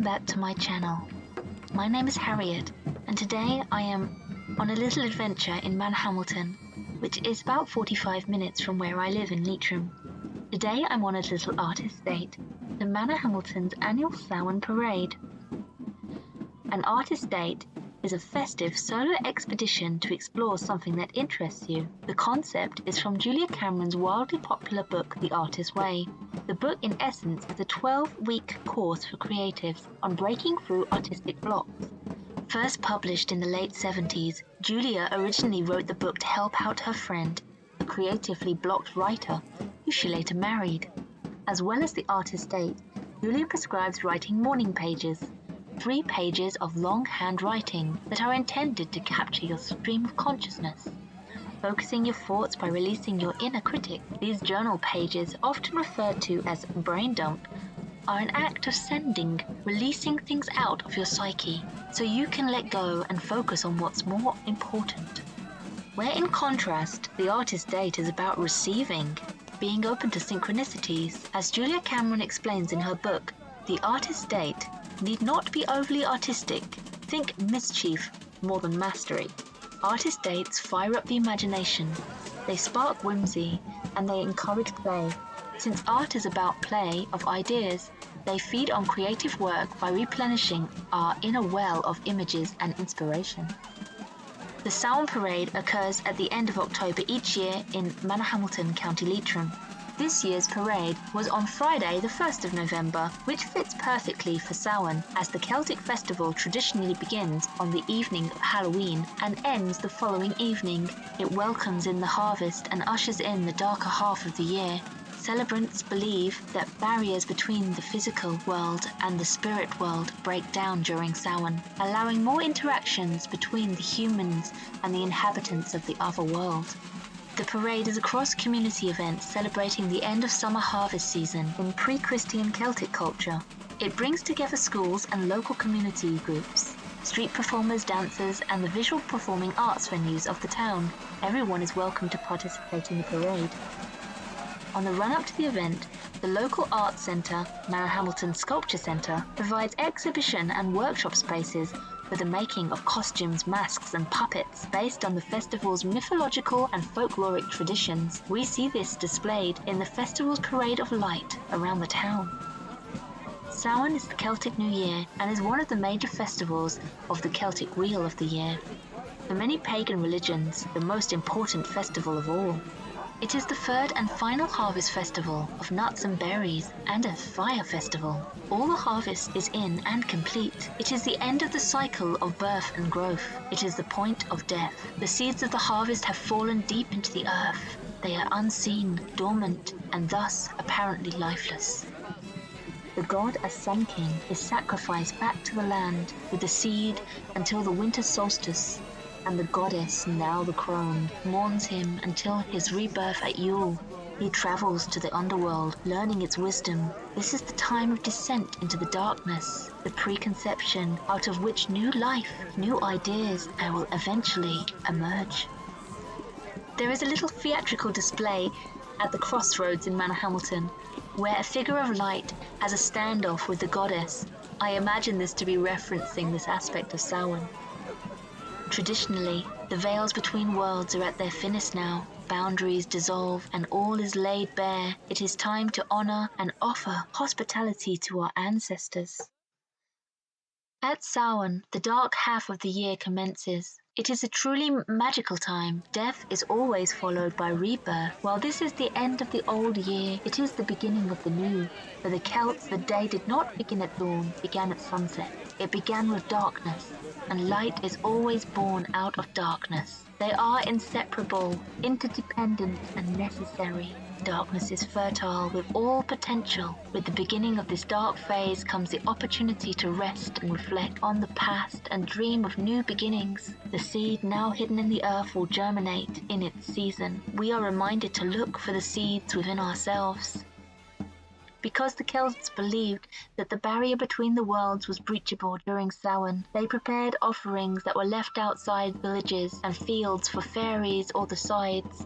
back to my channel. My name is Harriet, and today I am on a little adventure in Manorhamilton, which is about 45 minutes from where I live in Leitrim. Today I'm on a little art estate, the Manorhamilton's annual Samhain Parade. An art estate is a festive solo expedition to explore something that interests you. The concept is from Julia Cameron's wildly popular book, The Artist's Way. The book, in essence, is a 12-week course for creatives on breaking through artistic blocks. First published in the late 70s, Julia originally wrote the book to help out her friend, a creatively blocked writer, who she later married. As well as the art estate, Julia prescribes writing morning pages, 3 pages of long handwriting that are intended to capture your stream of consciousness. Focusing your thoughts by releasing your inner critic, these journal pages, often referred to as brain dump, are an act of sending, releasing things out of your psyche, so you can let go and focus on what's more important. Where in contrast, the artist's date is about receiving, being open to synchronicities. As Julia Cameron explains in her book, the artist's date need not be overly artistic. Think mischief more than mastery. Artist dates fire up the imagination. They spark whimsy and they encourage play. Since art is about play of ideas, they feed on creative work by replenishing our inner well of images and inspiration. The Samhain Parade occurs at the end of October each year in Manorhamilton, County Leitrim. This year's parade was on Friday the 1st of November, which fits perfectly for Samhain, as the Celtic festival traditionally begins on the evening of Halloween and ends the following evening. It welcomes in the harvest and ushers in the darker half of the year. Celebrants believe that barriers between the physical world and the spirit world break down during Samhain, allowing more interactions between the humans and the inhabitants of the other world. The parade is a cross-community event celebrating the end of summer harvest season in pre-Christian Celtic culture. It brings together schools and local community groups, street performers, dancers, and the visual performing arts venues of the town. Everyone is welcome to participate in the parade. On the run-up to the event, the local arts centre, Manorhamilton Sculpture Centre, provides exhibition and workshop spaces for the making of costumes, masks and puppets based on the festival's mythological and folkloric traditions. We see this displayed in the festival's parade of light around the town. Samhain is the Celtic New Year and is one of the major festivals of the Celtic Wheel of the Year. For many pagan religions, the most important festival of all. It is the third and final harvest festival of nuts and berries and a fire festival. All the harvest is in and complete. It is the end of the cycle of birth and growth. It is the point of death. The seeds of the harvest have fallen deep into the earth. They are unseen, dormant, and thus apparently lifeless. The god as Sun King is sacrificed back to the land with the seed until the winter solstice, and the goddess, now the crowned, mourns him until his rebirth at Yule. He travels to the underworld, learning its wisdom. This is the time of descent into the darkness, the preconception out of which new life, new ideas will eventually emerge. There is a little theatrical display at the crossroads in Manorhamilton, where a figure of light has a standoff with the goddess. I imagine this to be referencing this aspect of Samhain. Traditionally, the veils between worlds are at their thinnest now. Boundaries dissolve and all is laid bare. It is time to honour and offer hospitality to our ancestors. At Samhain, the dark half of the year commences. It is a truly magical time. Death is always followed by rebirth. While this is the end of the old year, it is the beginning of the new. For the Celts, the day did not begin at dawn, began at sunset. It began with darkness, and light is always born out of darkness. They are inseparable, interdependent, and necessary. Darkness is fertile with all potential. With the beginning of this dark phase comes the opportunity to rest and reflect on the past and dream of new beginnings. The seed now hidden in the earth will germinate in its season. We are reminded to look for the seeds within ourselves. Because the Celts believed that the barrier between the worlds was breachable during Samhain, they prepared offerings that were left outside villages and fields for fairies or the sides.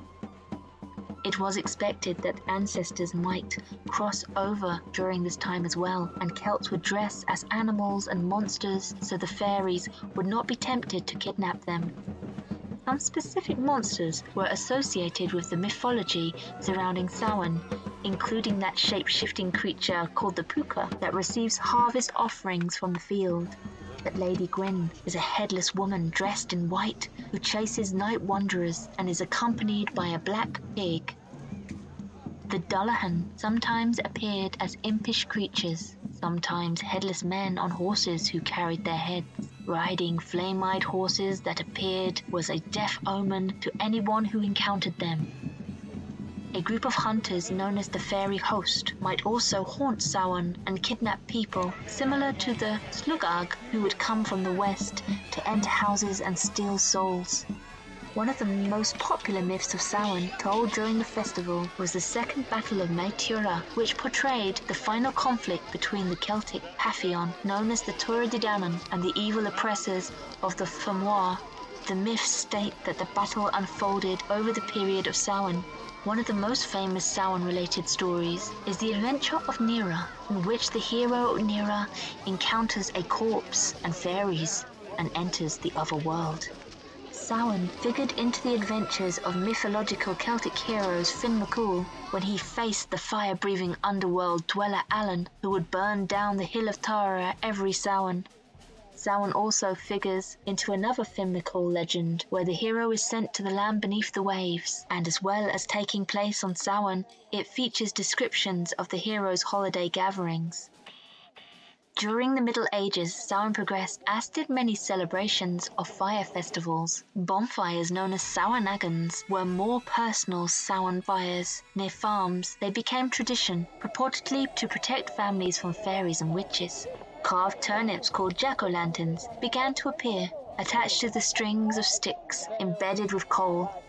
It was expected that ancestors might cross over during this time as well, and Celts would dress as animals and monsters so the fairies would not be tempted to kidnap them. Some specific monsters were associated with the mythology surrounding Samhain, including that shape-shifting creature called the puka that receives harvest offerings from the field. That Lady Gwyn is a headless woman dressed in white who chases night wanderers and is accompanied by a black pig. The Dullahan sometimes appeared as impish creatures, sometimes headless men on horses who carried their heads. Riding flame-eyed horses that appeared was a death omen to anyone who encountered them. A group of hunters known as the Fairy Host might also haunt Samhain and kidnap people, similar to the Slugag who would come from the west to enter houses and steal souls. One of the most popular myths of Samhain told during the festival was the Second Battle of Maithura, which portrayed the final conflict between the Celtic Paphion, known as the Tuatha Dé Danann, and the evil oppressors of the Fomor. The myths state that the battle unfolded over the period of Samhain. One of the most famous Samhain-related stories is the adventure of Nera, in which the hero Nera encounters a corpse and fairies and enters the other world. Samhain figured into the adventures of mythological Celtic heroes Finn McCool when he faced the fire-breathing underworld dweller Alan, who would burn down the Hill of Tara every Samhain. Samhain also figures into another Finn McCool legend where the hero is sent to the land beneath the waves, and as well as taking place on Samhain, it features descriptions of the hero's holiday gatherings. During the Middle Ages, Samhain progressed, as did many celebrations of fire festivals. Bonfires known as Samhainagans were more personal Samhain fires. Near farms, they became tradition, purportedly to protect families from fairies and witches. Carved turnips called jack-o'-lanterns began to appear, attached to the strings of sticks embedded with coal.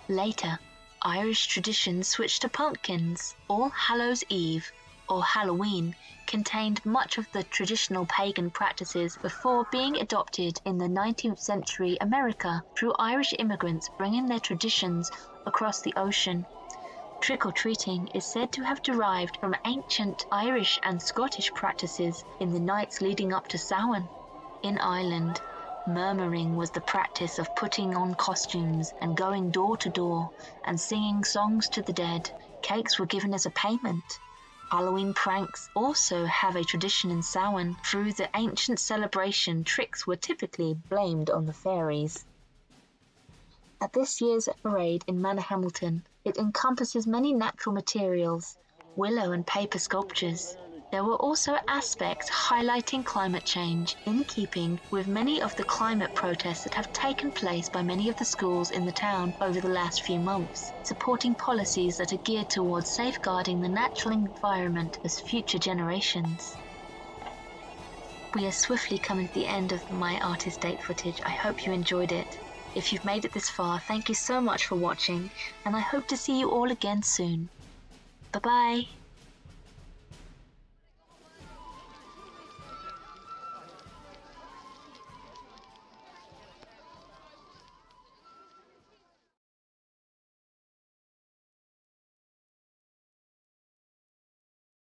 Later, Irish traditions switched to pumpkins. All Hallows Eve, or Halloween, contained much of the traditional pagan practices before being adopted in the 19th century America through Irish immigrants bringing their traditions across the ocean. Trick-or-treating is said to have derived from ancient Irish and Scottish practices in the nights leading up to Samhain. In Ireland, murmuring was the practice of putting on costumes and going door to door and singing songs to the dead. Cakes were given as a payment. Halloween pranks also have a tradition in Samhain. Through the ancient celebration, tricks were typically blamed on the fairies. At this year's parade in Manorhamilton, it encompasses many natural materials, willow and paper sculptures. There were also aspects highlighting climate change, in keeping with many of the climate protests that have taken place by many of the schools in the town over the last few months, supporting policies that are geared towards safeguarding the natural environment as future generations. We are swiftly coming to the end of my artist date footage. I hope you enjoyed it. If you've made it this far, thank you so much for watching, and I hope to see you all again soon. Bye-bye.